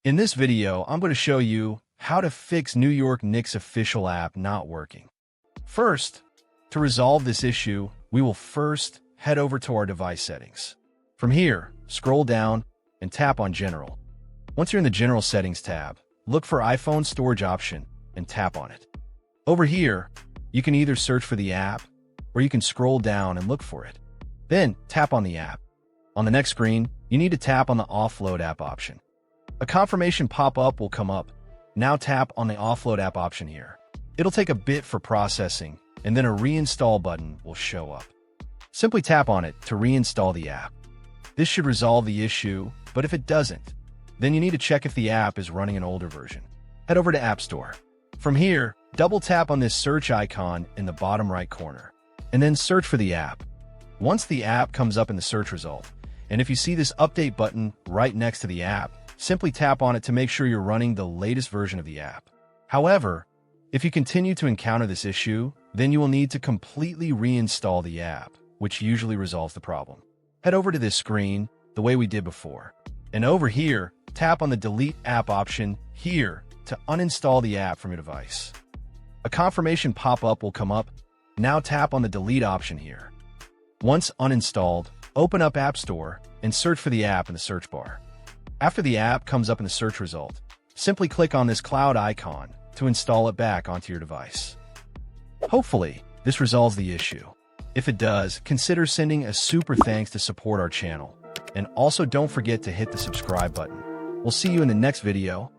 In this video, I'm going to show you how to fix New York Knicks official app not working. First, to resolve this issue, we will first head over to our device settings. From here, scroll down and tap on General. Once you're in the General Settings tab, look for iPhone Storage option and tap on it. Over here, you can either search for the app or you can scroll down and look for it. Then, tap on the app. On the next screen, you need to tap on the Offload app option. A confirmation pop-up will come up. Now tap on the Offload app option here. It'll take a bit for processing, and then a reinstall button will show up. Simply tap on it to reinstall the app. This should resolve the issue, but if it doesn't, then you need to check if the app is running an older version. Head over to App Store. From here, double tap on this search icon in the bottom right corner, and then search for the app. Once the app comes up in the search result, and if you see this update button right next to the app, simply tap on it to make sure you're running the latest version of the app. However, if you continue to encounter this issue, then you will need to completely reinstall the app, which usually resolves the problem. Head over to this screen the way we did before, and over here, tap on the Delete App option here to uninstall the app from your device. A confirmation pop-up will come up. Now tap on the Delete option here. Once uninstalled, open up App Store and search for the app in the search bar. After the app comes up in the search result, simply click on this cloud icon to install it back onto your device. Hopefully, this resolves the issue. If it does, consider sending a super thanks to support our channel. And also don't forget to hit the subscribe button. We'll see you in the next video.